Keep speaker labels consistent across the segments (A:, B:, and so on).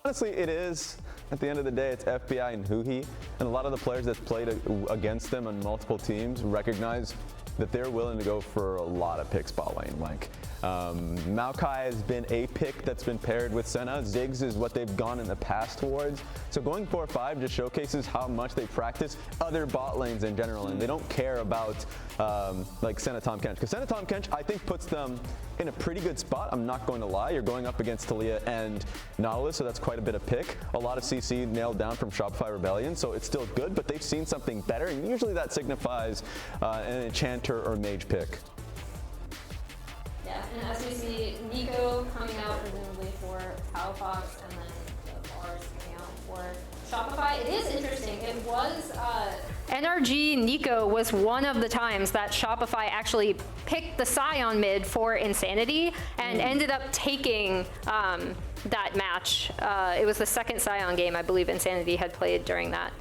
A: Honestly, it is. At the end of the day, it's FBI and Huhi, and a lot of the players that played against them on multiple teams recognize that they're willing to go for a lot of picks bot lane. Like, Maokai has been a pick that's been paired with Senna. Ziggs is what they've gone in the past towards. So going 4-5 just showcases how much they practice other bot lanes in general, and they don't care about like Senna Tahm Kench. Because Senna Tahm Kench, I think, puts them in a pretty good spot. I'm not going to lie. You're going up against Taliyah and Nautilus, so that's quite a bit of pick. A lot of CC nailed down from Shopify Rebellion, so it's still good, but they've seen something better, and usually that signifies an enchanter or mage pick.
B: Yeah, and as we see, Neeko coming out presumably for Palafox, and then the Varus coming out for Shopify. It is interesting. It was NRG Neeko was one of the times that Shopify actually picked the Scion mid for Insanity and ended up taking that match. It was the second Scion game I believe Insanity had played during that.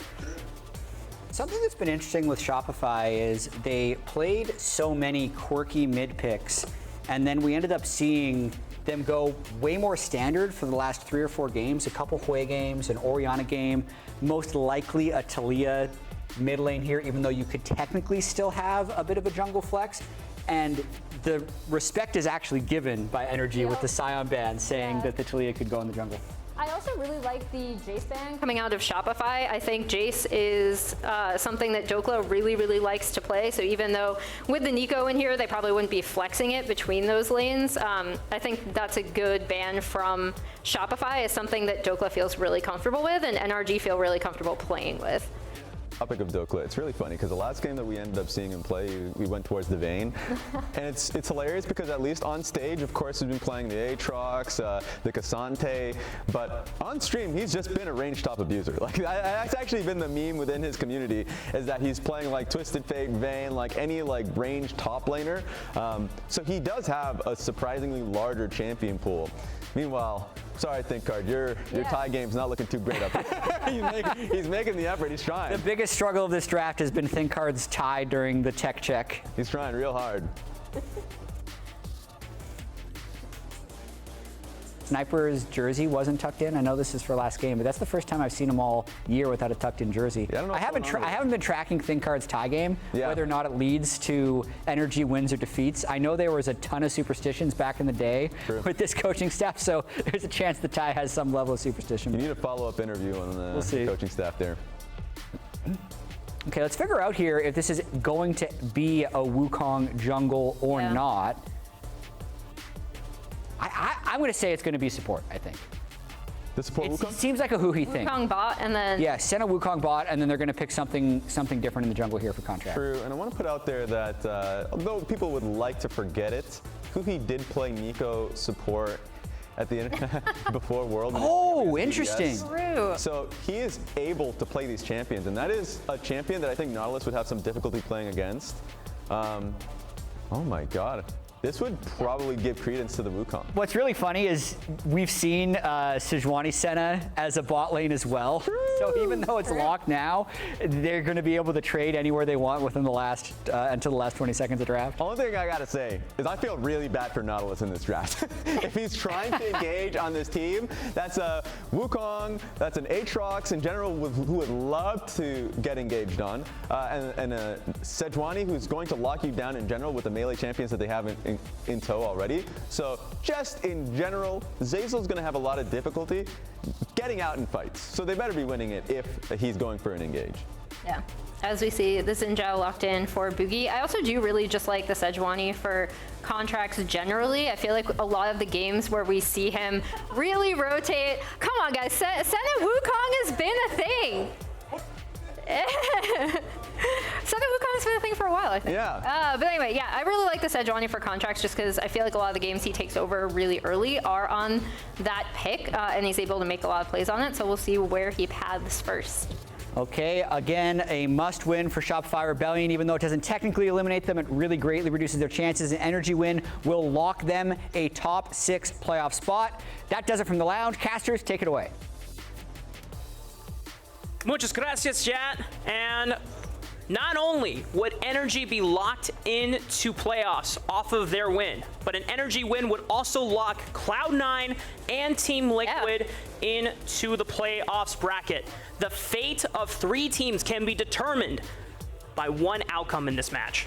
C: Something that's been interesting with Shopify is they played so many quirky mid picks, and then we ended up seeing them go way more standard for the last 3 or 4 games, a couple Huhi games, an Orianna game, most likely a Taliyah mid lane here, even though you could technically still have a bit of a jungle flex. And the respect is actually given by NRG with the Scion ban saying that the Taliyah could go in the jungle.
B: I also really like the Jace ban coming out of Shopify. I think Jace is something that Dhokla really likes to play. So even though with the Neeko in here, they probably wouldn't be flexing it between those lanes. I think that's a good ban from Shopify. It's something that Dhokla feels really comfortable with and NRG feel really comfortable playing with.
A: Topic of Dhokla, it's really funny because the last game that we ended up seeing him play, we went towards the Vayne, and it's hilarious because at least on stage, of course, he's been playing the Aatrox, the Cassante, but on stream, he's just been a range top abuser. Like that's actually been the meme within his community, is that he's playing like Twisted Fate, Vayne, like any like range top laner. So he does have a surprisingly larger champion pool. Meanwhile, sorry, ThinkCard, your tie game's not looking too great up here. he's making the effort, he's trying.
C: The biggest struggle of this draft has been ThinkCard's tie during the tech check.
A: He's trying real hard.
C: Sniper's jersey wasn't tucked in. I know this is for last game, but that's the first time I've seen him all year without a tucked in jersey.
A: Yeah, I
C: haven't been tracking ThinkCard's tie game, whether or not it leads to NRG wins or defeats. I know there was a ton of superstitions back in the day with this coaching staff, so there's a chance the tie has some level of superstition.
A: You need a follow-up interview on the coaching staff there.
C: Okay, let's figure out here if this is going to be a Wukong jungle or not. I'm going to say it's going to be support, I think.
A: The support Wukong?
C: It seems like a Huhi thing.
B: Wukong bot and then...
C: Yeah, Senna Wukong bot, and then they're going to pick something different in the jungle here for Contractz.
A: True, and I want to put out there that although people would like to forget it, Huhi did play Neeko support at the end before World.
C: Oh, interesting.
B: True.
A: So he is able to play these champions, and that is a champion that I think Nautilus would have some difficulty playing against. Oh my God. This would probably give credence to the Wukong.
C: What's really funny is we've seen Sejuani Senna as a bot lane as well. So even though it's locked now, they're going to be able to trade anywhere they want within the last until the last 20 seconds of draft.
A: Only thing I gotta say is I feel really bad for Nautilus in this draft. If he's trying to engage on this team, that's a Wukong, that's an Aatrox in general who would love to get engaged on, and a Sejuani who's going to lock you down in general with the melee champions that they have in tow already. So just in general, Zeyzal's going to have a lot of difficulty getting out in fights. So they better be winning it if he's going for an engage.
B: Yeah. As we see, the Zhao locked in for Bugi. I also do really just like the Sejuani for Contractz generally. I feel like a lot of the games where we see him really rotate. Come on, guys. Senna Wukong has been a thing. Senna Wukong has been a thing for a while, I think.
A: Yeah.
B: But anyway, yeah, I really like the Sejuani for Contractz just because I feel like a lot of the games he takes over really early are on that pick, and he's able to make a lot of plays on it. So we'll see where he paths first.
C: Okay, again, a must-win for Shopify Rebellion. Even though it doesn't technically eliminate them, it really greatly reduces their chances. An NRG win will lock them a top 6 playoff spot. That does it from the lounge. Casters, take it away.
D: Muchas gracias, chat. And not only would NRG be locked into playoffs off of their win, but an NRG win would also lock Cloud9 and Team Liquid into the playoffs bracket. The fate of 3 teams can be determined by one outcome in this match.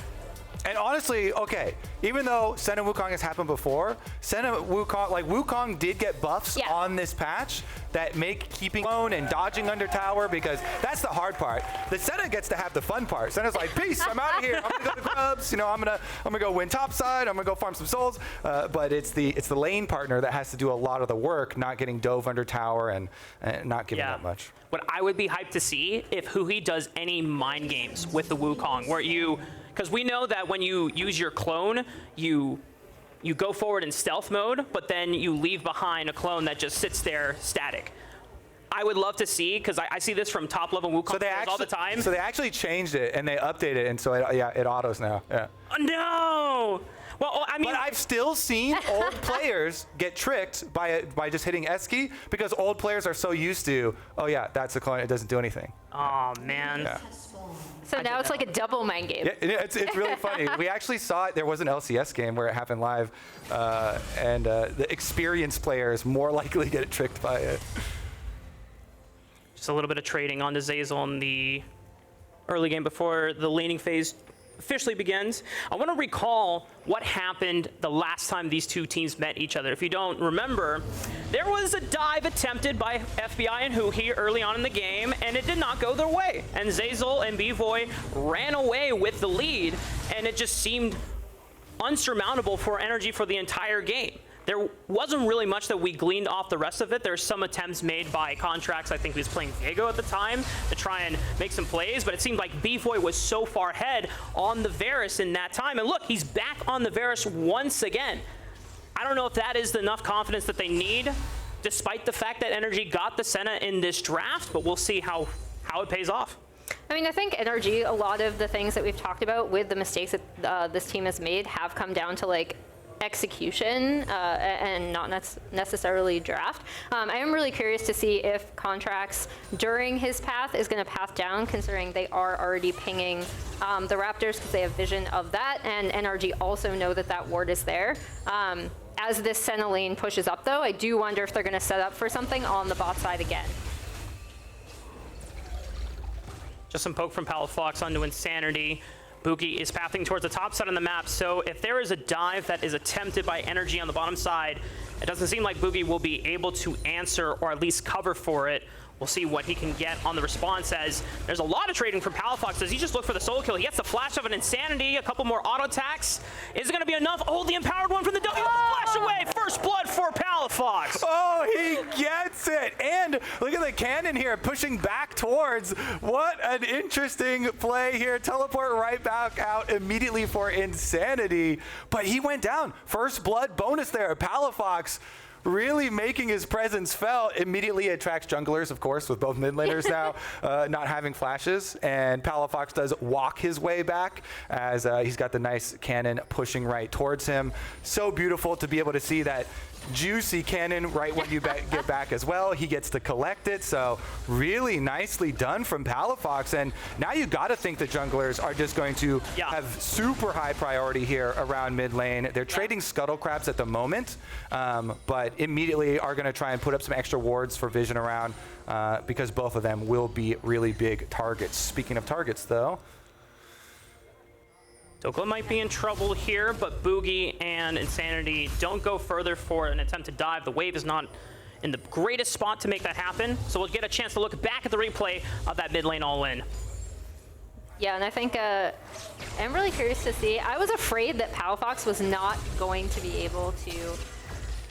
E: And honestly, okay, even though Senna Wukong has happened before, Senna Wukong, like Wukong did get buffs on this patch that make keeping alone and dodging under tower, because that's the hard part. The Senna gets to have the fun part. Senna's like, peace, I'm out of here. I'm gonna go to Grubs. You know, I'm gonna go win top side. I'm gonna go farm some souls. But it's the lane partner that has to do a lot of the work, not getting dove under tower and not giving that much.
D: What I would be hyped to see if Huhi does any mind games with the Wukong, where because we know that when you use your clone, you go forward in stealth mode, but then you leave behind a clone that just sits there static. I would love to see, because I see this from top level Wukong players all the time.
E: So they actually changed it and they updated it, and so it autos now. Yeah.
D: Oh, no! Well, I mean,
E: but I've still seen old players get tricked by just hitting S key, because old players are so used to, oh yeah, that's a clone, it doesn't do anything.
D: Oh man.
E: Yeah.
B: So now it's like a double mind game.
E: Yeah, it's really funny. We actually saw it. There was an LCS game where it happened live, and the experienced players more likely to get tricked by it.
D: Just a little bit of trading onto Zeyzal in the early game before the laning phase officially begins. I want to recall what happened the last time these two teams met each other. If you don't remember, there was a dive attempted by FBI and Huhi early on in the game, and it did not go their way. And Zeyzal and Bvoy ran away with the lead, and it just seemed unsurmountable for NRG for the entire game. There wasn't really much that we gleaned off the rest of it. There's some attempts made by Contractz, I think he was playing Diego at the time, to try and make some plays, but it seemed like Bvoy was so far ahead on the Varus in that time. And look, he's back on the Varus once again. I don't know if that is enough confidence that they need, despite the fact that NRG got the Senna in this draft, but we'll see how it pays off.
B: I mean, I think NRG, a lot of the things that we've talked about with the mistakes that this team has made have come down to like execution and not necessarily draft. I am really curious to see if Contractz during his path is going to path down, considering they are already pinging the Raptors because they have vision of that, and NRG also know that that ward is there. As this Senna lane pushes up though, I do wonder if they're going to set up for something on the bot side again.
D: Just some poke from Palafox onto Insanity. Bugi is pathing towards the top side of the map, so if there is a dive that is attempted by NRG on the bottom side, it doesn't seem like Bugi will be able to answer or at least cover for it. We'll see what he can get on the response, as there's a lot of trading from Palafox. Does he just look for the solo kill? He gets the flash of an Insanity, a couple more auto attacks. Is it going to be enough? Oh, the empowered one from the W. Flash away. First blood for Palafox.
E: Oh, he gets it. And look at the cannon here pushing back towards. What an interesting play here. Teleport right back out immediately for Insanity. But he went down. First blood bonus there. Palafox really making his presence felt. Immediately attracts junglers, of course, with both mid laners now not having flashes. And Palafox does walk his way back as he's got the nice cannon pushing right towards him. So beautiful to be able to see that juicy cannon right when you get back as well. He gets to collect it, so really nicely done from Palafox. And now you got to think the junglers are just going to have super high priority here around mid lane. They're trading scuttle crabs at the moment, but immediately are going to try and put up some extra wards for vision around because both of them will be really big targets. Speaking of targets, though,
D: Dhokla might be in trouble here, but Bugi and Insanity don't go further for an attempt to dive. The wave is not in the greatest spot to make that happen, so we'll get a chance to look back at the replay of that mid lane all-in.
B: Yeah, and I think I'm really curious to see. I was afraid that Palafox was not going to be able to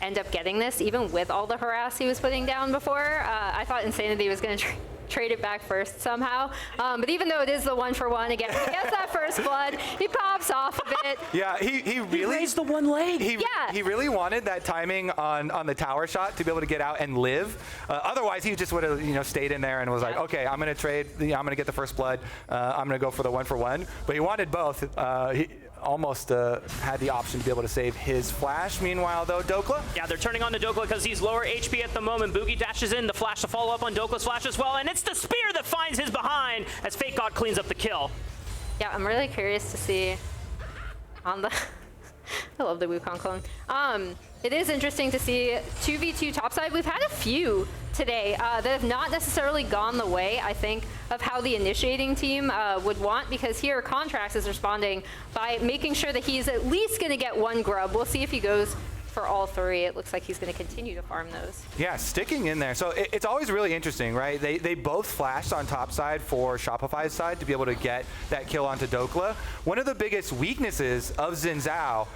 B: end up getting this, even with all the harass he was putting down before. I thought Insanity was going to trade it back first somehow. But even though it is the 1-for-1, again, he gets that first blood, he pops off a bit.
E: Yeah, he really
D: raised the one leg.
E: He really wanted that timing on the tower shot to be able to get out and live. Otherwise, he just would have stayed in there and was like, okay, I'm going to trade. I'm going to get the first blood. I'm going to go for the 1-for-1. But he wanted both. He almost had the option to be able to save his flash. Meanwhile, though, Dhokla?
D: Yeah, they're turning on to Dhokla because he's lower HP at the moment. Bugi dashes in, the flash to follow up on Dhokla's flash as well, and it's the spear that finds his behind as FakeGod cleans up the kill.
B: Yeah, I'm really curious to see on the I love the Wukong clone. It is interesting to see 2v2 topside. We've had a few today that have not necessarily gone the way, I think, of how the initiating team would want, because here Contractz is responding by making sure that he's at least going to get one grub. We'll see if he goes for all three. It looks like he's going to continue to farm those.
E: Yeah, sticking in there. So it's always really interesting, right? They both flashed on top side for Shopify's side to be able to get that kill onto Dhokla. One of the biggest weaknesses of Zeyzal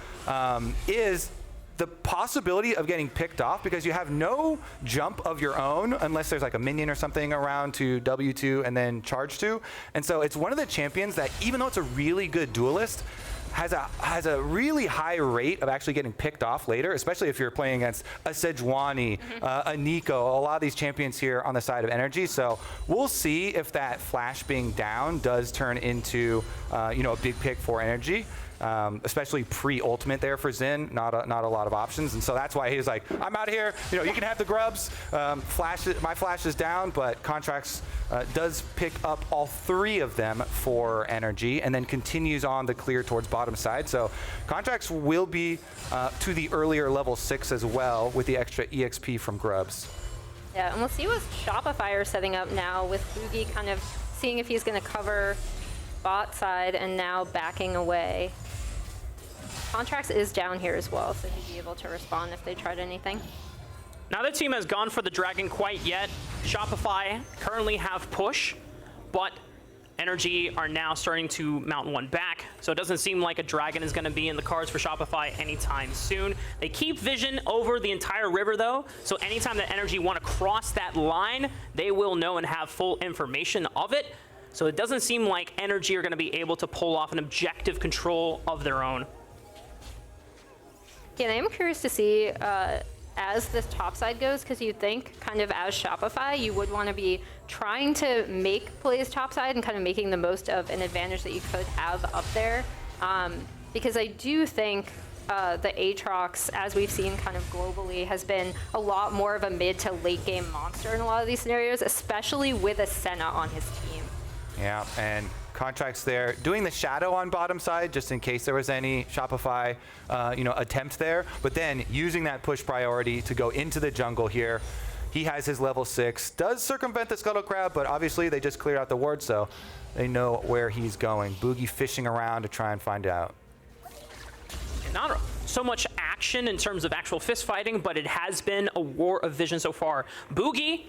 E: is the possibility of getting picked off, because you have no jump of your own unless there's like a minion or something around to W2 and then charge to. And so it's one of the champions that, even though it's a really good duelist, has a really high rate of actually getting picked off later, especially if you're playing against a Sejuani, a Neeko, a lot of these champions here on the side of NRG. So we'll see if that flash being down does turn into a big pick for NRG. Especially pre-ultimate there for Zen, not a lot of options, and so that's why he's like, I'm out of here. You can have the grubs. My flash is down, but Contractz does pick up all three of them for NRG, and then continues on the clear towards bottom side. So Contractz will be to the earlier level 6 as well with the extra EXP from grubs.
B: Yeah, and we'll see what Shopify are setting up now with Bugi kind of seeing if he's going to cover bot side and now backing away. Contractz is down here as well, so he'd be able to respond if they tried anything.
D: Neither team has gone for the dragon quite yet. Shopify currently have push, but NRG are now starting to mount one back, so it doesn't seem like a dragon is going to be in the cards for Shopify anytime soon. They keep vision over the entire river though, so anytime that NRG want to cross that line, they will know and have full information of it. So it doesn't seem like NRG are going to be able to pull off an objective control of their own.
B: Yeah, I am curious to see as this top side goes, because you'd think kind of as Shopify, you would want to be trying to make plays top side and kind of making the most of an advantage that you could have up there. Because I do think the Aatrox, as we've seen kind of globally, has been a lot more of a mid to late game monster in a lot of these scenarios, especially with a Senna on his team.
E: Yeah, and Contractz there doing the shadow on bottom side just in case there was any Shopify attempt there, but then using that push priority to go into the jungle here. He has his level 6, does circumvent the Scuttle Crab, but obviously they just cleared out the ward, so they know where he's going. Bugi fishing around to try and find out.
D: Not so much action in terms of actual fist fighting, but it has been a war of vision so far. Bugi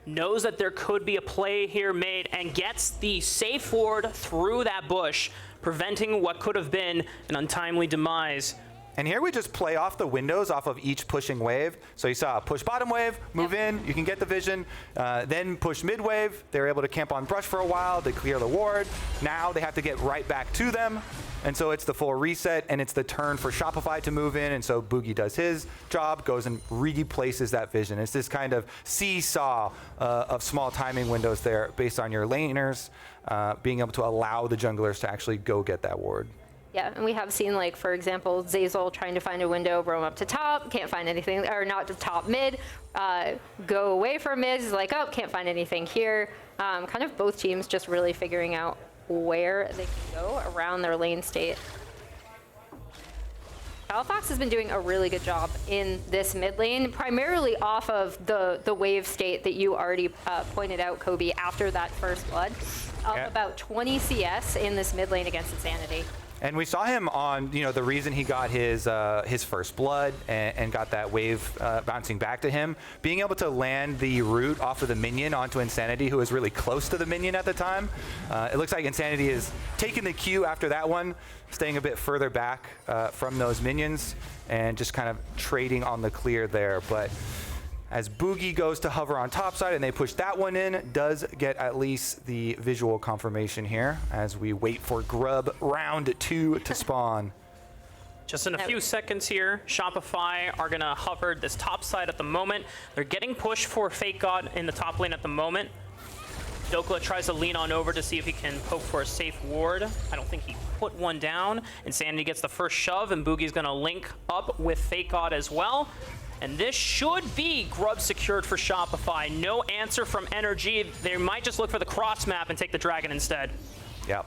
D: knows that there could be a play here made and gets the safe ward through that bush, preventing what could have been an untimely demise.
E: And here we just play off the windows off of each pushing wave. So you saw push bottom wave, move in, you can get the vision, then push mid wave. They're able to camp on brush for a while, they clear the ward. Now they have to get right back to them. And so it's the full reset, and it's the turn for Shopify to move in, and so Bugi does his job, goes and replaces that vision. It's this kind of seesaw of small timing windows there based on your laners, being able to allow the junglers to actually go get that ward.
B: Yeah, and we have seen, like, for example, Zeyzal trying to find a window, roam up to top, can't find anything, or not to top mid, go away from mid, is like, oh, can't find anything here. Kind of both teams just really figuring out where they can go around their lane state. Palafox has been doing a really good job in this mid lane, primarily off of the wave state that you already pointed out, Kobe, after that first blood, of about 20 CS in this mid lane against Insanity.
E: And we saw him on, the reason he got his first blood and got that wave bouncing back to him, being able to land the root off of the minion onto Insanity, who was really close to the minion at the time. It looks like Insanity is taking the cue after that one, staying a bit further back from those minions and just kind of trading on the clear there. But as Bugi goes to hover on top side and they push that one in, does get at least the visual confirmation here as we wait for Grub round 2 to spawn.
D: Just in a few seconds here, Shopify are gonna hover this top side at the moment. They're getting pushed for FakeGod in the top lane at the moment. Dhokla tries to lean on over to see if he can poke for a safe ward. I don't think he put one down. Insanity gets the first shove, and Bugi's gonna link up with FakeGod as well. And this should be grub secured for Shopify. No answer from NRG. They might just look for the cross map and take the dragon instead.
E: Yeah,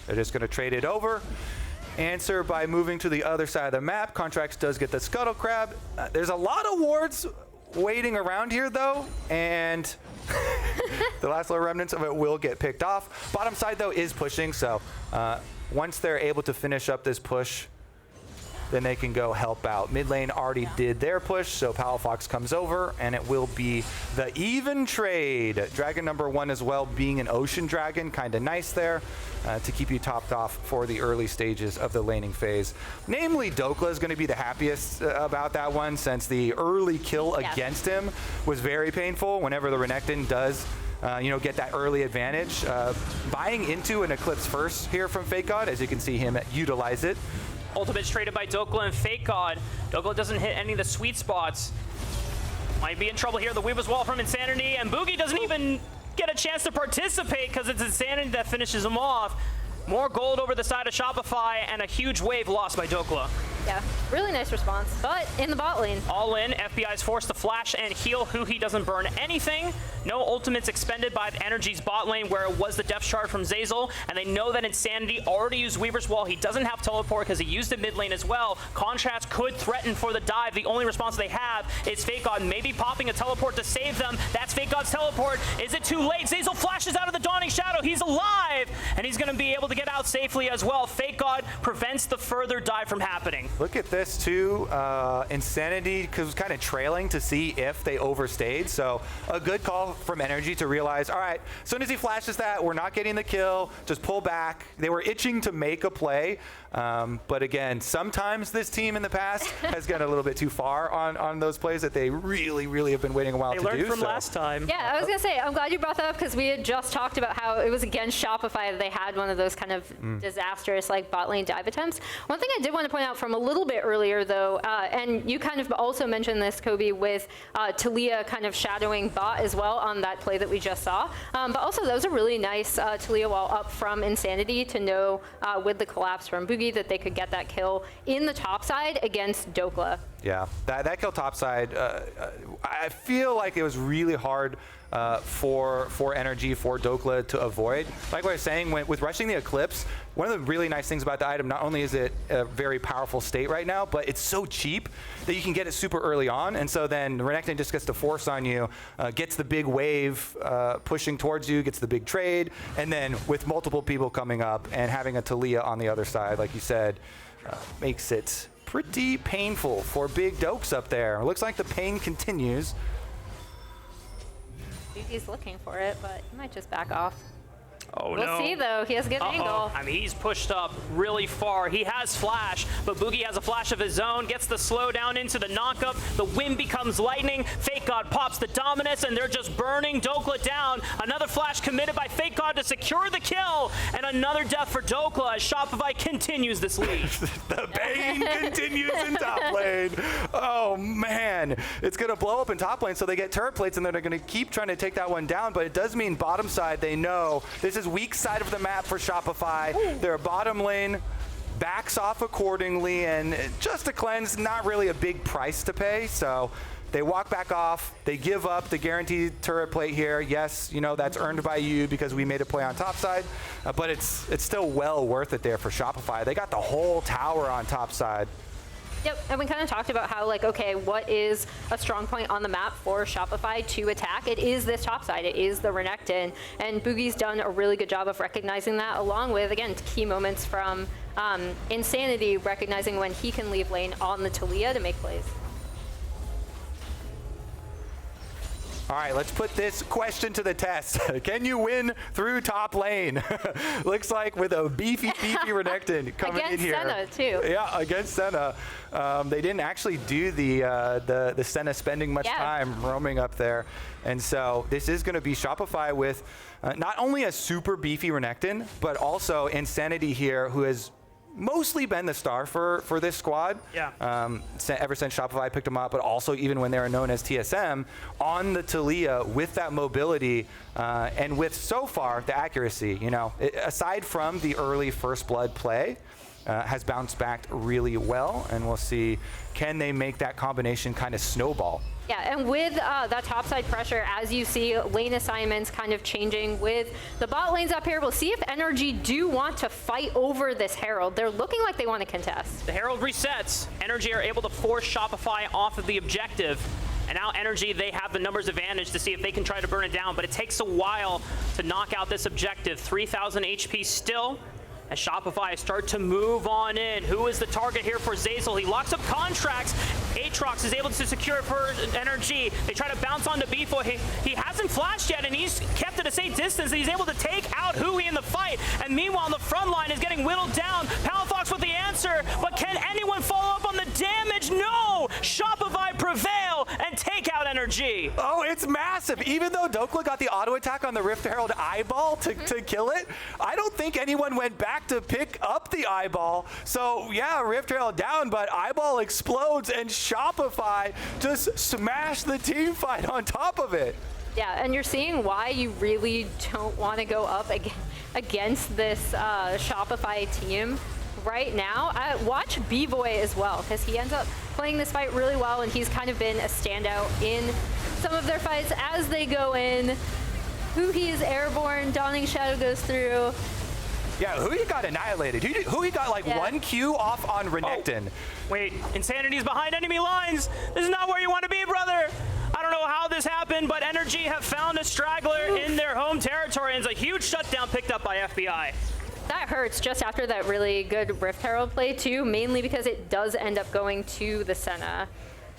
E: They're just going to trade it over. Answer by moving to the other side of the map. Contractz does get the Scuttle Crab. There's a lot of wards waiting around here, though, and the last little remnants of it will get picked off. Bottom side, though, is pushing, so once they're able to finish up this push, then they can go help out. Mid lane already did their push, so Palafox comes over, and it will be the even trade. Dragon number 1 as well, being an ocean dragon, kind of nice there to keep you topped off for the early stages of the laning phase. Namely, Dhokla is going to be the happiest about that one, since the early kill against him was very painful. Whenever the Renekton does get that early advantage. Buying into an Eclipse first here from FakeGod, as you can see him utilize it.
D: Ultimate's traded by Dhokla and FakeGod. Dhokla doesn't hit any of the sweet spots. Might be in trouble here. The Weaver's Wall from Insanity, and Bugi doesn't even get a chance to participate because it's Insanity that finishes him off. More gold over the side of Shopify, and a huge wave lost by Dhokla.
B: Yeah, really nice response, but in the bot lane.
D: All in, FBI is forced to flash and heal. Huhi doesn't burn anything. No ultimates expended by the NRG's bot lane, where it was the depth shard from Zeyzal, and they know that Insanity already used Weaver's Wall. He doesn't have teleport because he used it mid lane as well. Contractz could threaten for the dive. The only response they have is FakeGod maybe popping a teleport to save them. That's FakeGod's teleport. Is it too late? Zeyzal flashes out of the Dawning Shadow. He's alive, and he's going to be able to get out safely as well. FakeGod prevents the further dive from happening.
E: Look at this too. Insanity was kind of trailing to see if they overstayed. So a good call from NRG to realize, all right, as soon as he flashes that, we're not getting the kill, just pull back. They were itching to make a play. But again, sometimes this team in the past has gone a little bit too far on those plays that they really have been waiting a while to do.
D: They learned from last time.
B: Yeah, I was going to say, I'm glad you brought that up because we had just talked about how it was against Shopify that they had one of those kind of disastrous like bot lane dive attempts. One thing I did want to point out from a little bit earlier though, and you kind of also mentioned this, Kobe, with Taliyah kind of shadowing bot as well on that play that we just saw. But also that was a really nice Taliyah wall up from Insanity to know with the collapse from Bugi that they could get that kill in the top side against Dhokla.
E: Yeah, that kill top side, I feel like it was really hard for NRG, for Dhokla to avoid. Like what I was saying, with rushing the Eclipse, one of the really nice things about the item, not only is it a very powerful state right now, but it's so cheap that you can get it super early on. And so then Renekton just gets to force on you, gets the big wave pushing towards you, gets the big trade, and then with multiple people coming up and having a Taliyah on the other side, like you said, makes it pretty painful for big Dokes up there. Looks like the pain continues.
B: He's looking for it, but he might just back off.
D: Oh,
B: we'll
D: no.
B: see, though. He has a good angle.
D: I mean, he's pushed up really far. He has flash, but Bugi has a flash of his own, gets the slow down into the knockup. The wind becomes lightning. FakeGod pops the dominance, and they're just burning Dhokla down. Another flash committed by FakeGod to secure the kill, and another death for Dhokla as Shopify continues this lead.
E: The pain continues in top lane. Oh, man. It's going to blow up in top lane, so they get turret plates, and they're going to keep trying to take that one down, but it does mean bottom side, they know this is weak side of the map for Shopify. Their bottom lane backs off accordingly, and just a cleanse, not really a big price to pay, so they walk back off. They give up the guaranteed turret plate here. Yes, you know, that's earned by you because we made a play on top side, but it's still well worth it there for Shopify. They got the whole tower on top side.
B: Yep, and we kind of talked about how, like, okay, what is a strong point on the map for Shopify to attack? It is this top side. It is the Renekton, and Bugi's done a really good job of recognizing that, along with, again, key moments from Insanity, recognizing when he can leave lane on the Taliyah to make plays.
E: All right, let's put this question to the test. Can you win through top lane? Looks like with a beefy Renekton coming in here.
B: Against Senna, too.
E: Yeah, against Senna. They didn't actually do the Senna spending much time roaming up there. And so this is going to be Shopify with not only a super beefy Renekton, but also Insanity here, who has mostly been the star for this squad.
D: Yeah.
E: Ever since Shopify picked them up, but also even when they were known as TSM, on the Taliyah with that mobility and with so far the accuracy. You know, aside from the early first blood play, has bounced back really well, and we'll see, can they make that combination kind of snowball?
B: Yeah, and with that topside pressure, as you see lane assignments kind of changing with the bot lanes up here, we'll see if NRG do want to fight over this Herald. They're looking like they want to contest.
D: The Herald resets. NRG are able to force Shopify off of the objective. And now NRG, they have the numbers advantage to see if they can try to burn it down, but it takes a while to knock out this objective. 3,000 HP still. As Shopify start to move on in. Who is the target here for Zeyzal? He locks up Contractz. Aatrox is able to secure it for NRG. They try to bounce onto Bvoy. He hasn't flashed yet, and he's kept at a safe distance. He's able to take out Huhi in the fight. And meanwhile, the front line is getting whittled down. Palafox with the answer, but can anyone follow up on the damage? No! Shopify prevail and take out NRG.
E: Oh, it's massive. Even though Dhokla got the auto attack on the Rift Herald eyeball to kill it, I don't think anyone went back to pick up the eyeball. So yeah, Rift Herald down, but eyeball explodes and Shopify just smashed the team fight on top of it.
B: Yeah, and you're seeing why you really don't want to go up against this Shopify team right now. Watch Bvoy as well, because he ends up playing this fight really well, and he's kind of been a standout in some of their fights as they go in. Huhi is airborne, Dawning Shadow goes through.
E: Yeah, Huhi got annihilated. Huhi got like 1 Q off on Renekton.
D: Oh, wait, Insanity's behind enemy lines. This is not where you want to be, brother. I don't know how this happened, but NRG have found a straggler in their home territory, and it's a huge shutdown picked up by FBI.
B: That hurts just after that really good Rift Herald play too, mainly because it does end up going to the Senna.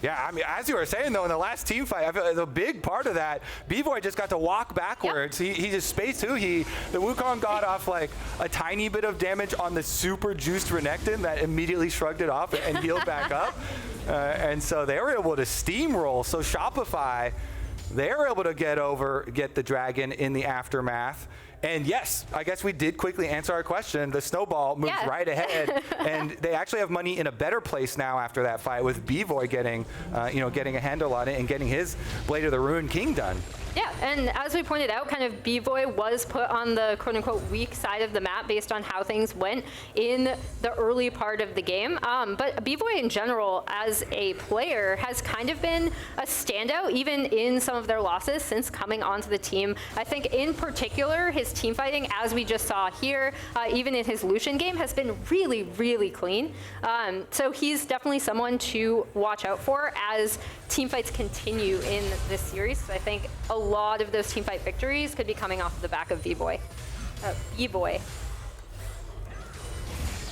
E: Yeah, I mean, as you were saying, though, in the last team fight, I feel the big part of that, Bvoy just got to walk backwards. Yep. He just spaced Huhi. The Wukong got off like a tiny bit of damage on the super juiced Renekton that immediately shrugged it off and healed back up. And so they were able to steamroll. So Shopify, they were able to get the dragon in the aftermath. And yes, I guess we did quickly answer our question. The snowball moved right ahead, and they actually have money in a better place now after that fight, with Bvoy getting, getting a handle on it and getting his Blade of the Ruined King done.
B: Yeah, and as we pointed out, kind of Bvoy was put on the quote-unquote weak side of the map based on how things went in the early part of the game. But Bvoy in general, as a player, has kind of been a standout, even in some of their losses since coming onto the team. I think in particular, his team fighting, as we just saw here, even in his Lucian game, has been really, really clean. So he's definitely someone to watch out for as team fights continue in this series. So I think a lot of those teamfight victories could be coming off the back of Bvoy.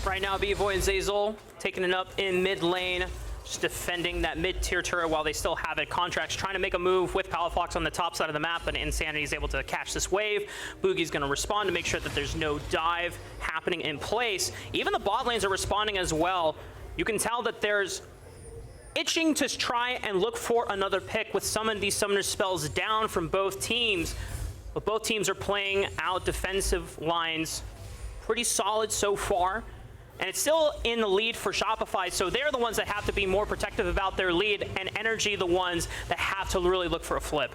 D: Right now, Bvoy and Zeyzal taking it up in mid lane, just defending that mid-tier turret while they still have it. Contractz trying to make a move with Palafox on the top side of the map, but Insanity is able to catch this wave. Bugi's going to respond to make sure that there's no dive happening in place. Even the bot lanes are responding as well. You can tell that there's itching to try and look for another pick with some of these summoner spells down from both teams. But both teams are playing out defensive lines pretty solid so far. And it's still in the lead for Shopify, so they're the ones that have to be more protective about their lead, and NRG the ones that have to really look for a flip.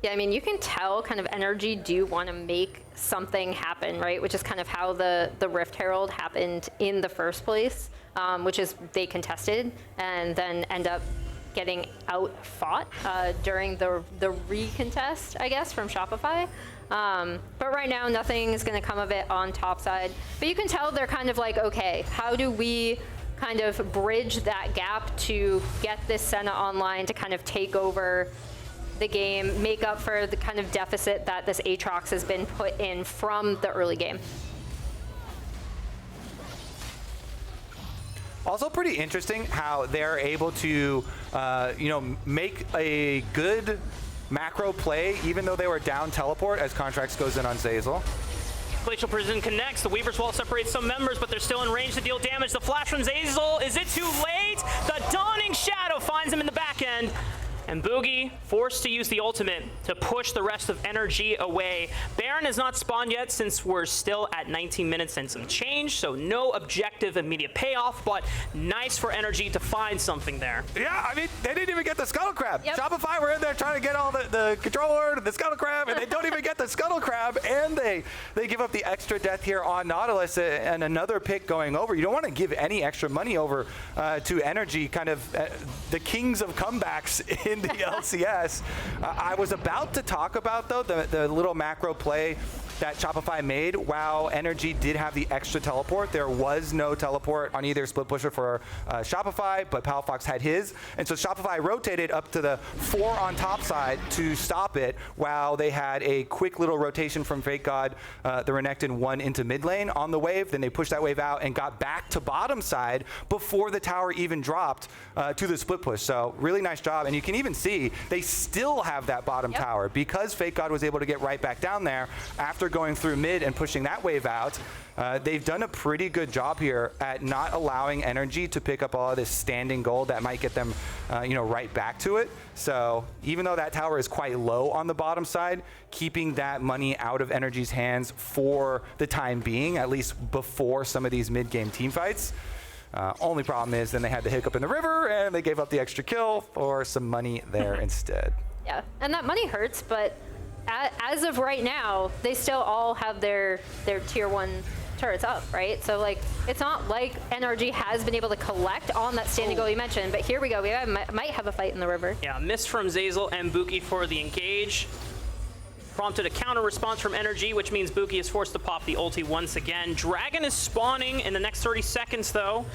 B: Yeah, I mean, you can tell kind of NRG do want to make something happen, right? Which is kind of how the Rift Herald happened in the first place, which is they contested and then end up getting out-fought during the recontest, I guess, from Shopify. But right now, nothing is going to come of it on top side. But you can tell they're kind of like, okay, how do we kind of bridge that gap to get this Senna online to kind of take over the game, make up for the kind of deficit that this Aatrox has been put in from the early game.
E: Also pretty interesting how they're able to, make a good macro play, even though they were down teleport, as Contractz goes in on Zeyzal.
D: Glacial Prison connects. The Weaver's Wall separates some members, but they're still in range to deal damage. The flash from Zeyzal, is it too late? The Dawning Shadow finds him in the back end. And Bugi forced to use the ultimate to push the rest of NRG away. Baron has not spawned yet since we're still at 19 minutes and some change, so no objective immediate payoff, but nice for NRG to find something there.
E: Yeah, I mean, they didn't even get the Scuttle Crab.
B: Yep.
E: Shopify were in there trying to get all the controller, the Scuttle Crab, and they don't even get the Scuttle Crab, and they give up the extra death here on Nautilus and another pick going over. You don't want to give any extra money over to NRG, kind of the kings of comebacks in the LCS. I was about to talk about, though, the little macro play that Shopify made. While NRG did have the extra teleport, there was no teleport on either split pusher for Shopify, but Palafox had his. And so Shopify rotated up to the 4 on top side to stop it, while they had a quick little rotation from FakeGod, the Renekton 1 into mid lane on the wave. Then they pushed that wave out and got back to bottom side before the tower even dropped to the split push. So really nice job. And you can even see they still have that bottom tower because FakeGod was able to get right back down there after going through mid and pushing that wave out. They've done a pretty good job here at not allowing NRG to pick up all of this standing gold that might get them, right back to it. So even though that tower is quite low on the bottom side, keeping that money out of NRG's hands for the time being, at least before some of these mid-game team fights. Only problem is then they had the hiccup in the river and they gave up the extra kill for some money there instead.
B: Yeah, and that money hurts, but as of right now, they still all have their tier 1 turrets up, right? So like, it's not like NRG has been able to collect on that standing goal you mentioned, but here we go. We might have a fight in the river.
D: Yeah, miss from Zeyzal and Bugi for the engage. Prompted a counter response from NRG, which means Bugi is forced to pop the ulti once again. Dragon is spawning in the next 30 seconds, though.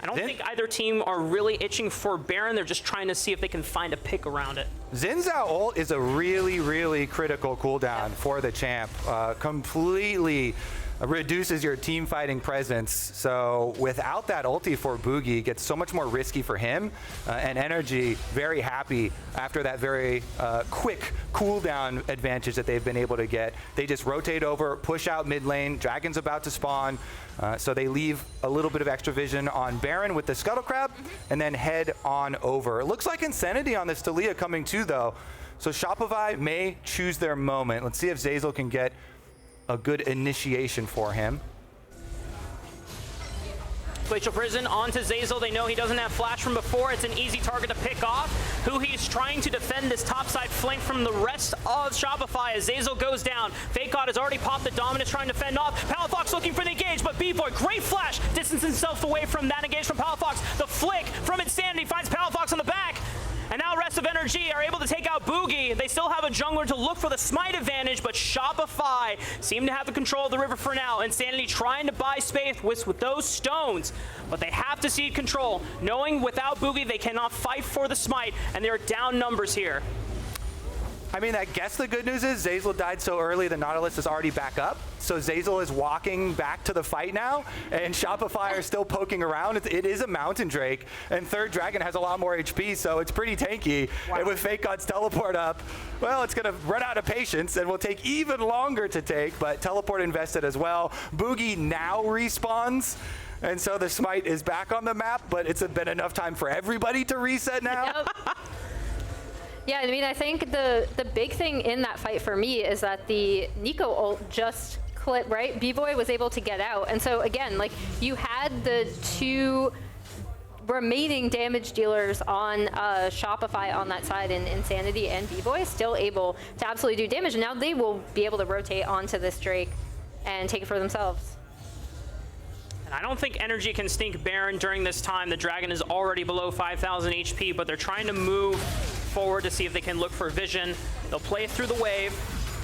D: I don't think either team are really itching for Baron. They're just trying to see if they can find a pick around it.
E: Zeyzal ult is a really, really critical cooldown for the champ. Completely reduces your team fighting presence. So without that ulti for Bugi, it gets so much more risky for him. And NRG very happy after that very quick cooldown advantage that they've been able to get. They just rotate over, push out mid lane. Dragon's about to spawn. So they leave a little bit of extra vision on Baron with the Scuttle Crab and then head on over. It looks like Insanity on this Taliyah coming too, though. So Shopify may choose their moment. Let's see if Zeyzal can get a good initiation for him.
D: Glacial Prison onto Zeyzal. They know he doesn't have flash from before. It's an easy target to pick off. Huhi's trying to defend this topside flank from the rest of Shopify as Zeyzal goes down. FakeGod has already popped the Dominus, trying to fend off. Palafox looking for the engage, but Bvoy, great flash, distances himself away from that engage from Palafox. The flick from Insanity finds Palafox on the back. And now rest of NRG are able to take out Bugi. They still have a jungler to look for the smite advantage, but Shopify seem to have the control of the river for now. Insanity trying to buy space with those stones, but they have to cede control, knowing without Bugi they cannot fight for the smite, and they're down numbers here.
E: I mean, I guess the good news is Zeyzal died so early the Nautilus is already back up. So Zeyzal is walking back to the fight now, and Shopify are still poking around. It is a Mountain Drake, and third Dragon has a lot more HP, so it's pretty tanky. Wow. And with FakeGod's teleport up, well, it's going to run out of patience and will take even longer to take, but teleport invested as well. Bugi now respawns. And so the smite is back on the map, but it's been enough time for everybody to reset now.
B: Yep. Yeah, I mean, I think the big thing in that fight for me is that the Neeko ult just clipped, right? Bvoy was able to get out. And so again, like, you had the 2 remaining damage dealers on Shopify on that side, in Insanity and Bvoy, still able to absolutely do damage. And now they will be able to rotate onto this Drake and take it for themselves.
D: And I don't think NRG can sneak Baron during this time. The Dragon is already below 5,000 HP, but they're trying to move forward to see if they can look for vision. They'll play through the wave,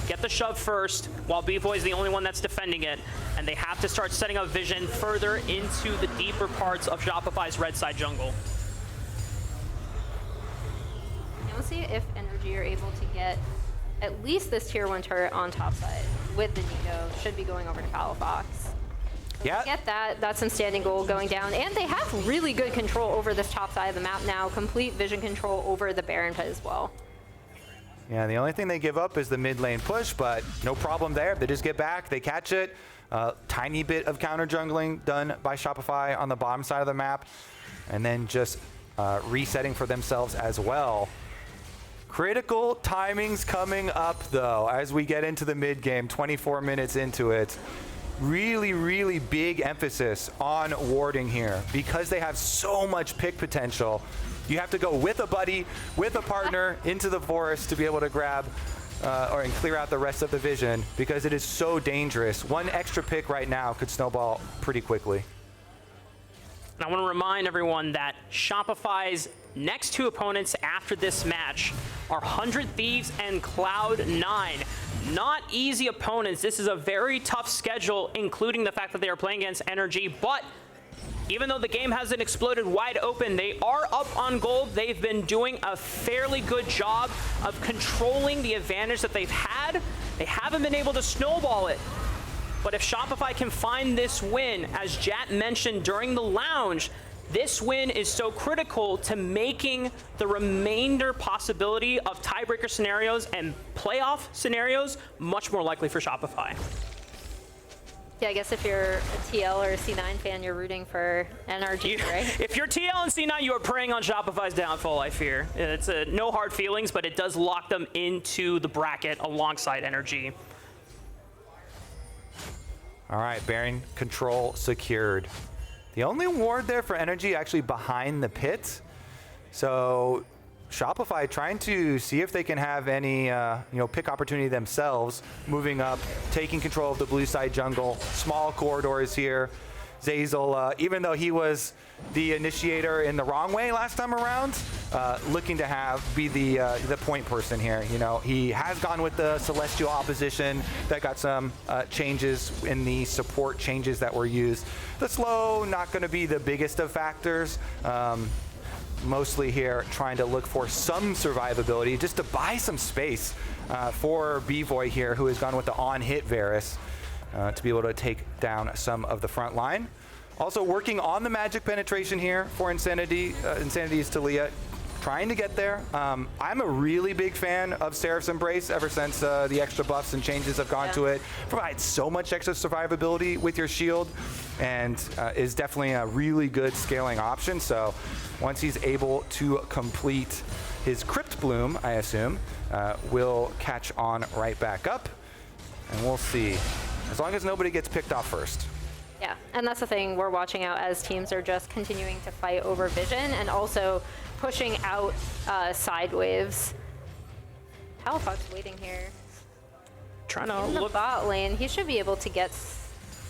D: get the shove first, while Bvoy is the only one that's defending it. And they have to start setting up vision further into the deeper parts of Shopify's red side jungle.
B: We'll see if NRG are able to get at least this tier 1 turret on top side with the Neeko. Should be going over to Palafox.
E: Yeah.
B: Get that. That's some standing gold going down. And they have really good control over this top side of the map now. Complete vision control over the Baron pit as well.
E: Yeah, the only thing they give up is the mid lane push, but no problem there. They just get back, they catch it. Tiny bit of counter jungling done by Shopify on the bottom side of the map. And then just resetting for themselves as well. Critical timings coming up, though, as we get into the mid game, 24 minutes into it. Really, really big emphasis on warding here because they have so much pick potential. You have to go with a buddy, with a partner into the forest to be able to grab and clear out the rest of the vision because it is so dangerous. One extra pick right now could snowball pretty quickly.
D: And I want to remind everyone that Shopify's next two opponents after this match are 100 Thieves and Cloud9. Not easy opponents. This is a very tough schedule, including the fact that they are playing against NRG, but even though the game hasn't exploded wide open, they are up on gold. They've been doing a fairly good job of controlling the advantage that they've had. They haven't been able to snowball it. But if Shopify can find this win, as Jat mentioned during the lounge, this win is so critical to making the remainder possibility of tiebreaker scenarios and playoff scenarios much more likely for Shopify.
B: Yeah, I guess if you're a TL or a C9 fan, you're rooting for NRG, right?
D: If you're TL and C9, you are preying on Shopify's downfall, I fear. It's no hard feelings, but it does lock them into the bracket alongside NRG.
E: All right, Baron control secured. The only ward there for NRG actually behind the pit. So Shopify trying to see if they can have any pick opportunity themselves, moving up, taking control of the blue side jungle, small corridors here. Zeyzal, even though he was the initiator in the wrong way last time around, looking to be the point person here. You know, he has gone with the Celestial opposition that got some changes in the support changes that were used. The slow, not going to be the biggest of factors. Mostly here trying to look for some survivability, just to buy some space for Bvoy here, who has gone with the on-hit Varus to be able to take down some of the front line. Also working on the magic penetration here for Insanity. Insanity's Taliyah trying to get there. I'm a really big fan of Seraph's Embrace ever since the extra buffs and changes have gone to it. Provides so much extra survivability with your shield and is definitely a really good scaling option. So once he's able to complete his Crypt Bloom, I assume, we'll catch on right back up and we'll see. As long as nobody gets picked off first.
B: Yeah, and that's the thing we're watching out as teams are just continuing to fight over vision and also pushing out side waves. Palafox waiting here.
D: Trying to
B: in the
D: look
B: bot lane. He should be able to get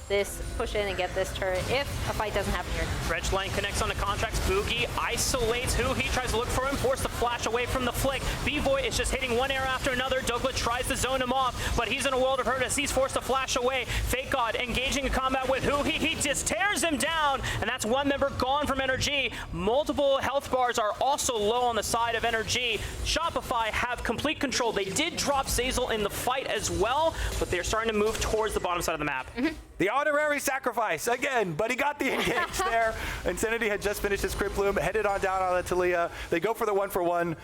B: this, push in and get this turret if a fight doesn't happen here.
D: Reg Lane connects on the Contractz. Bugi isolates Huhi, tries to look for him, forced to flash away from the flick. Bvoy is just hitting one arrow after another. Dhokla tries to zone him off, but he's in a world of hurt as he's forced to flash away. FakeGod engaging in combat with Huhi. He just tears him down, and that's one member gone from NRG. Multiple health bars are also low on the side of NRG. Shopify have complete control. They did drop Zeyzal in the fight as well, but they're starting to move towards the bottom side of the map.
E: The honorary sacrifice again, but he got the engage there. Insanity had just finished his Crypt Bloom, headed on down on the Taliyah. They go for the 1-for-1,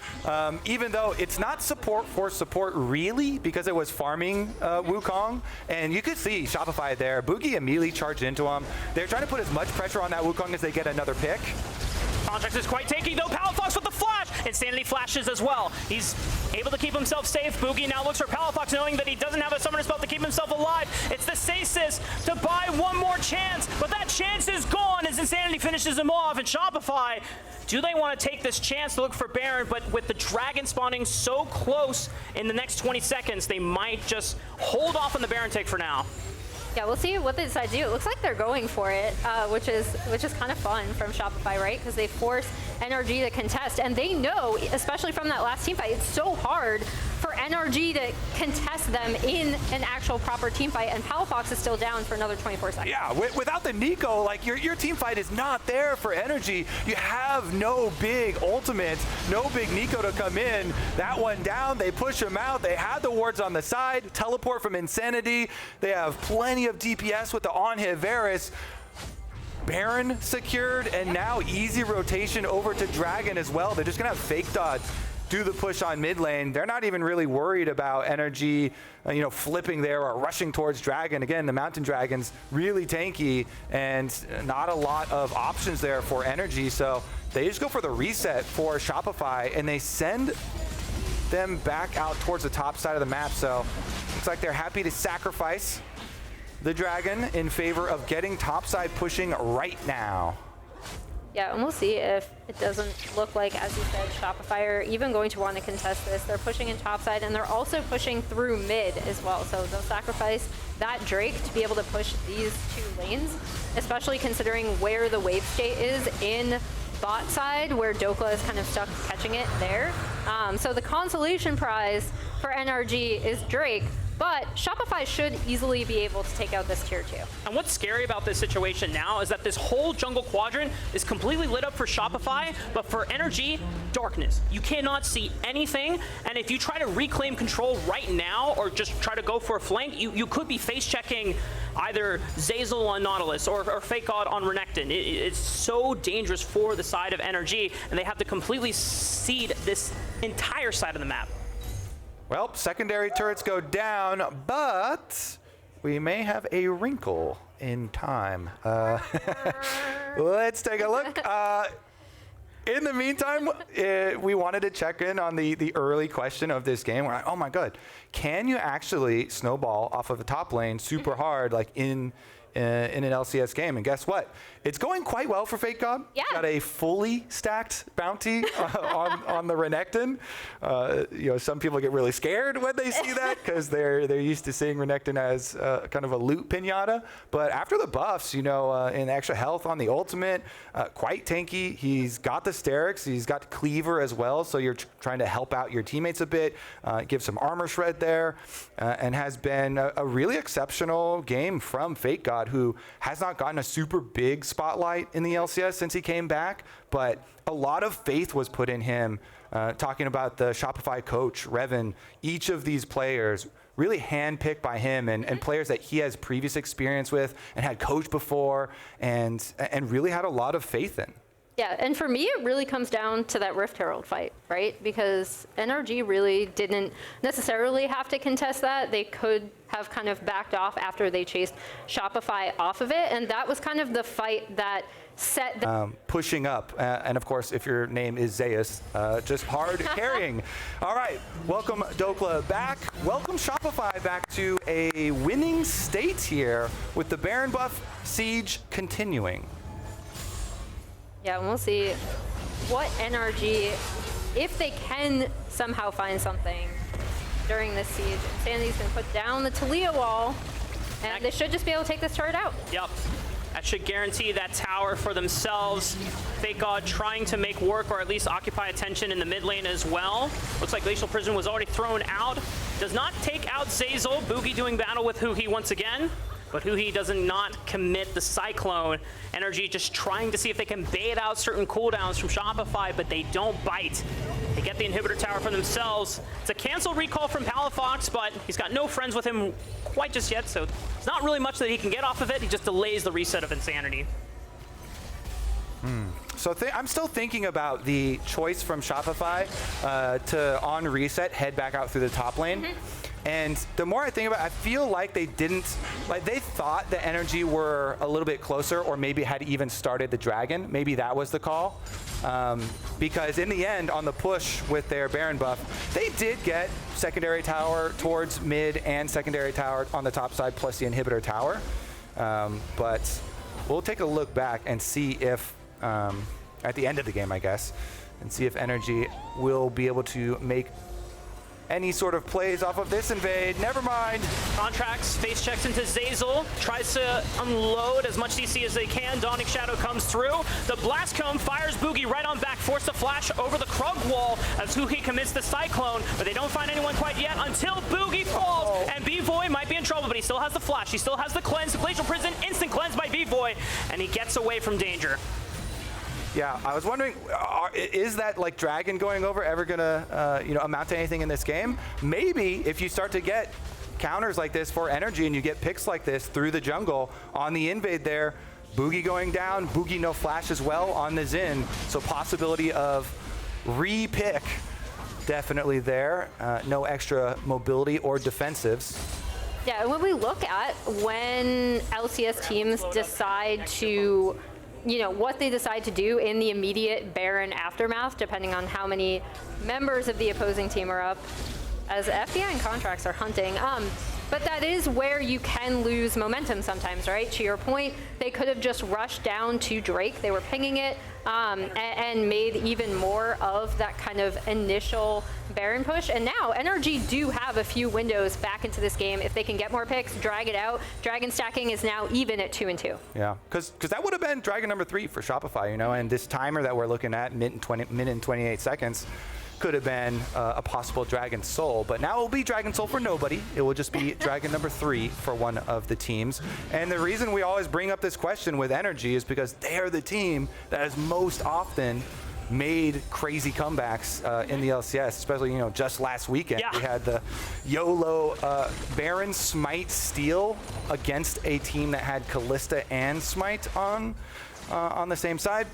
E: even though it's not support for support really, because it was farming Wukong. And you could see Shopify there. Bugi immediately charged into him. They're trying to put as much pressure on that Wukong as they get another pick.
D: Contractz is quite tanky though. Palafox with the flash. Insanity flashes as well. He's able to keep himself safe. Bugi now looks for Palafox, knowing that he doesn't have a summoner spell to keep himself alive. It's the Stasis to buy one more chance, but that chance is gone as Insanity finishes him off. And Shopify, do they want to take this chance to look for Baron? But with the Dragon spawning so close in the next 20 seconds, they might just hold off on the Baron take for now.
B: Yeah, we'll see what they decide to do. It looks like they're going for it, which is kind of fun from Shopify, right? Because they force NRG to contest, and they know, especially from that last team fight, it's so hard for NRG to contest them in an actual proper team fight, and Palafox is still down for another 24 seconds.
E: Yeah, without the Neeko, like your team fight is not there for NRG. You have no big ultimate, no big Neeko to come in. That one down, they push him out. They had the wards on the side, teleport from Insanity. They have plenty of DPS with the on-hit Varus. Baron secured, and now easy rotation over to Dragon as well. They're just gonna have FakeGod do the push on mid lane. They're not even really worried about NRG, flipping there or rushing towards Dragon. Again, the Mountain Dragon's really tanky and not a lot of options there for NRG. So they just go for the reset for Shopify, and they send them back out towards the top side of the map. So looks like they're happy to sacrifice the dragon in favor of getting topside pushing right now.
B: Yeah, and we'll see if it doesn't look like, as you said, Shopify are even going to want to contest this. They're pushing in topside, and they're also pushing through mid as well. So they'll sacrifice that Drake to be able to push these 2 lanes, especially considering where the wave state is in bot side, where Dhokla is kind of stuck catching it there. So the consolation prize for NRG is Drake, but Shopify should easily be able to take out this tier 2.
D: And what's scary about this situation now is that this whole jungle quadrant is completely lit up for Shopify, but for NRG, darkness. You cannot see anything, and if you try to reclaim control right now or just try to go for a flank, you could be face-checking either Zeyzal on Nautilus or FakeGod on Renekton. It's so dangerous for the side of NRG, and they have to completely cede this entire side of the map.
E: Well, secondary turrets go down, but we may have a wrinkle in time. Let's take a look. In the meantime, we wanted to check in on the early question of this game. We're like, oh my God, can you actually snowball off of the top lane super hard, like in an LCS game? And guess what? It's going quite well for FakeGod.
B: Yeah.
E: Got a fully stacked bounty on the Renekton. You know, some people get really scared when they see that because they're used to seeing Renekton as kind of a loot pinata. But after the buffs, you know, and extra health on the ultimate, quite tanky. He's got the Sterix. He's got Cleaver as well. So you're trying to help out your teammates a bit, give some armor shred there, and has been a really exceptional game from FakeGod, who has not gotten a super big spotlight in the LCS since he came back, but a lot of faith was put in him. Talking about the Shopify coach, Revan, each of these players really handpicked by him and players that he has previous experience with and had coached before and really had a lot of faith in.
B: Yeah, and for me, it really comes down to that Rift Herald fight, right? Because NRG really didn't necessarily have to contest that. They could have kind of backed off after they chased Shopify off of it, and that was kind of the fight that set the
E: pushing up, and of course, if your name is Zeus, just hard carrying. All right, welcome Dhokla back. Welcome Shopify back to a winning state here with the Baron buff siege continuing.
B: Yeah, and we'll see what NRG, if they can somehow find something during this siege. Insanity's been put down the Taliyah wall, and they should just be able to take this turret out.
D: Yep. That should guarantee that tower for themselves. FakeGod trying to make work or at least occupy attention in the mid lane as well. Looks like Glacial Prison was already thrown out. Does not take out Zeyzal. Bugi doing battle with Huhi once again. But Huhi does not commit the Cyclone. NRG just trying to see if they can bait out certain cooldowns from Shopify, but they don't bite. They get the inhibitor tower for themselves. It's a cancel recall from Palafox, but he's got no friends with him quite just yet, so it's not really much that he can get off of it. He just delays the reset of Insanity.
E: So I'm still thinking about the choice from Shopify to on reset head back out through the top lane. And the more I think about it, I feel like they thought the NRG were a little bit closer or maybe had even started the Dragon. Maybe that was the call. Because in the end, on the push with their Baron buff, they did get secondary tower towards mid and secondary tower on the top side plus the inhibitor tower. But we'll take a look back and see if, at the end of the game, I guess, and see if NRG will be able to make any sort of plays off of this invade. Never mind.
D: Contractz face checks into Zeyzal, tries to unload as much DC as they can. Dawning Shadow comes through. The Blast Cone fires Bugi right on back, forced to flash over the Krug wall as Huhi commits the Cyclone, but they don't find anyone quite yet until Bugi falls, and Bvoy might be in trouble, but he still has the flash, he still has the cleanse. The Glacial Prison, instant cleanse by Bvoy, and he gets away from danger.
E: Yeah, I was wondering, is that like Dragon going over ever gonna amount to anything in this game? Maybe if you start to get counters like this for NRG and you get picks like this through the jungle on the invade there, Bugi going down, Bugi no flash as well on the Xin, so possibility of re-pick definitely there. No extra mobility or defensives.
B: Yeah, when we look at when LCS teams decide to you know, what they decide to do in the immediate Baron aftermath, depending on how many members of the opposing team are up, as FBI and Contractz are hunting. But that is where you can lose momentum sometimes, right? To your point, they could have just rushed down to Drake. They were pinging it and made even more of that kind of initial Baron push. And now NRG do have a few windows back into this game. If they can get more picks, drag it out. Dragon stacking is now even at 2-2.
E: Yeah, because that would have been Dragon number 3 for Shopify, you know, and this timer that we're looking at, minute and 28 seconds, could have been a possible Dragon Soul, but now it will be Dragon Soul for nobody. It will just be Dragon number 3 for one of the teams. And the reason we always bring up this question with NRG is because they are the team that has most often made crazy comebacks in the LCS, especially, you know, just last weekend.
D: Yeah.
E: We had the YOLO Baron Smite steal against a team that had Kalista and Smite on the same side.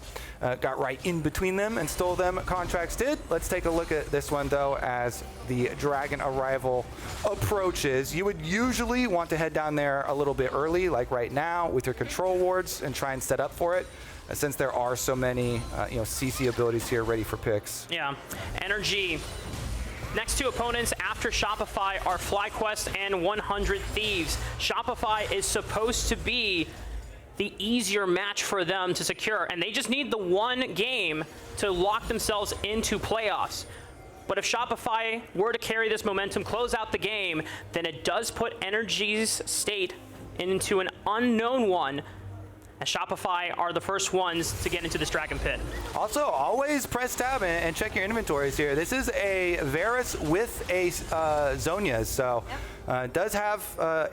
E: Got right in between them and stole them. Contractz did. Let's take a look at this one, though, as the Dragon arrival approaches. You would usually want to head down there a little bit early, like right now, with your control wards and try and set up for it, since there are so many you know, CC abilities here ready for picks.
D: Yeah, NRG. Next two opponents after Shopify are FlyQuest and 100 Thieves. Shopify is supposed to be the easier match for them to secure, and they just need the one game to lock themselves into playoffs. But if Shopify were to carry this momentum, close out the game, then it does put NRG's state into an unknown one, as Shopify are the first ones to get into this Dragon Pit.
E: Also, always press tab and check your inventories here. This is a Varus with a Zhonya, so it does have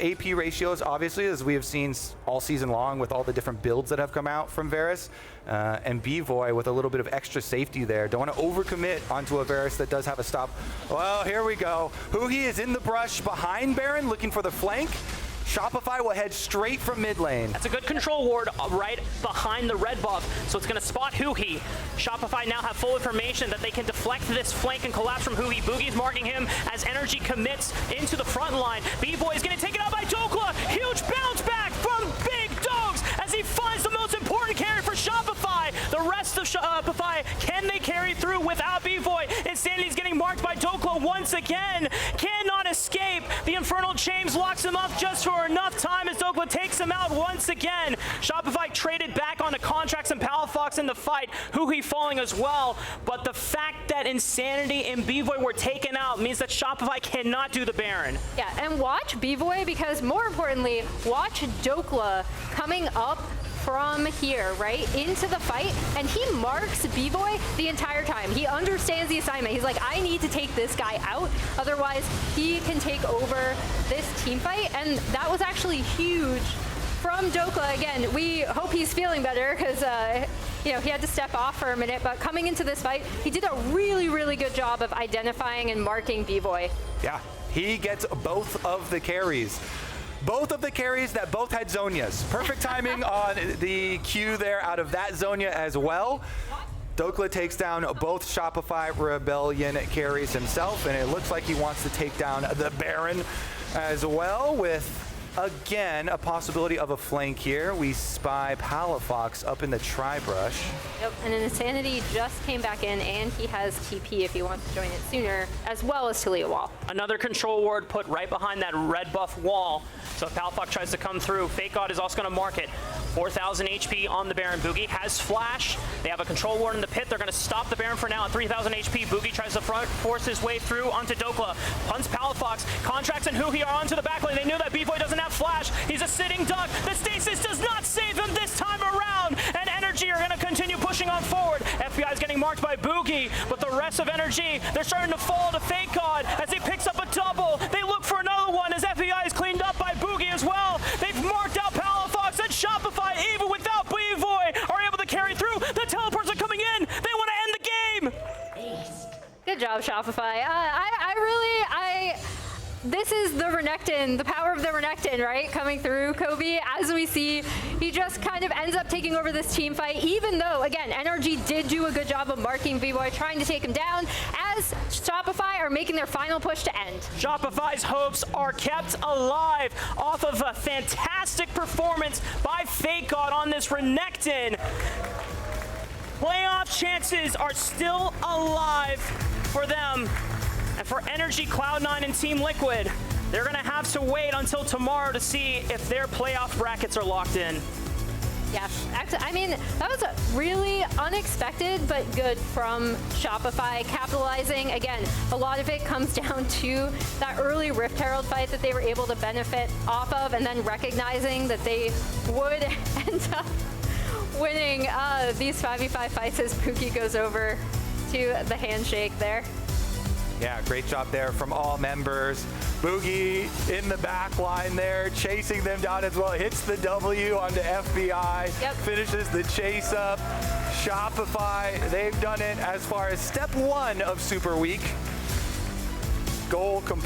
E: AP ratios, obviously, as we have seen all season long with all the different builds that have come out from Varus. And Bvoy with a little bit of extra safety there. Don't want to overcommit onto a Varus that does have a stop. Well, here we go. Huhi is in the brush behind Baron, looking for the flank. Shopify will head straight from mid lane.
D: That's a good control ward right behind the red buff, so it's going to spot Huhi. Shopify now have full information that they can deflect this flank and collapse from Huhi. Bugi's marking him as NRG commits into the front line. Bvoy is going to take it out by Dhokla. Huge bounce back from Big Dogs as he finds the most important carry for Shopify. The rest of Shopify, can they carry through without Bvoy? Insanity's getting marked by Dhokla once again. Cannot escape. The Infernal Chains locks him up just for enough time as Dhokla takes him out once again. Shopify traded back onto Contractz and Palafox in the fight. Huhi falling as well. But the fact that Insanity and Bvoy were taken out means that Shopify cannot do the Baron.
B: Yeah, and watch Bvoy, because more importantly, watch Dhokla coming up from here, right, into the fight, and he marks Bvoy the entire time. He understands the assignment. He's like, I need to take this guy out, otherwise he can take over this team fight, and that was actually huge from Dhokla. Again, we hope he's feeling better, because you know, he had to step off for a minute, but coming into this fight, he did a really, really good job of identifying and marking Bvoy.
E: Yeah, he gets both of the carries. Both of the carries that both had Zhonyas. Perfect timing on the Q there out of that Zhonya as well. Dhokla takes down both Shopify Rebellion carries himself, and it looks like he wants to take down the Baron as well, with again a possibility of a flank here. We spy Palafox up in the tri-brush.
B: Yep, and Insanity just came back in, and he has TP if he wants to join it sooner, as well as Taliyah wall.
D: Another control ward put right behind that red buff wall. So if Palafox tries to come through, FakeGod is also going to mark it. 4,000 HP on the Baron. Bugi has flash. They have a control ward in the pit. They're going to stop the Baron for now at 3,000 HP. Bugi tries to force his way through onto Dhokla. Punts Palafox. Contractz and Huhi are onto the back lane. They knew that Bvoy doesn't have flash. He's a sitting duck. The stasis does not save him this time around. And NRG are going to continue pushing on forward. FBI is getting marked by Bugi, but the rest of NRG, they're starting to fall to FakeGod as he picks up a double. They look for another one as FBI is cleaned up by Bugi as well. They've marked out Palafox, and Shopify, even without Bvoy, are able to carry through. The teleports are coming in. They want to end the game.
B: Good job, Shopify. This is the Renekton, the power of the Renekton, right? Coming through, Kobe. As we see, he just kind of ends up taking over this team fight, even though, again, NRG did do a good job of marking Bvoy, trying to take him down, as Shopify are making their final push to end.
D: Shopify's hopes are kept alive off of a fantastic performance by FakeGod on this Renekton. Playoff chances are still alive for them. And for NRG Cloud9 and Team Liquid, they're going to have to wait until tomorrow to see if their playoff brackets are locked in.
B: Yeah, actually, I mean, that was really unexpected, but good from Shopify, capitalizing. Again, a lot of it comes down to that early Rift Herald fight that they were able to benefit off of, and then recognizing that they would end up winning these 5v5 fights as Bugi goes over to the handshake there.
E: Yeah, great job there from all members. Bugi in the back line there, chasing them down as well. Hits the W onto FBI, finishes the chase up. Shopify, they've done it as far as step 1 of Super Week. Goal complete.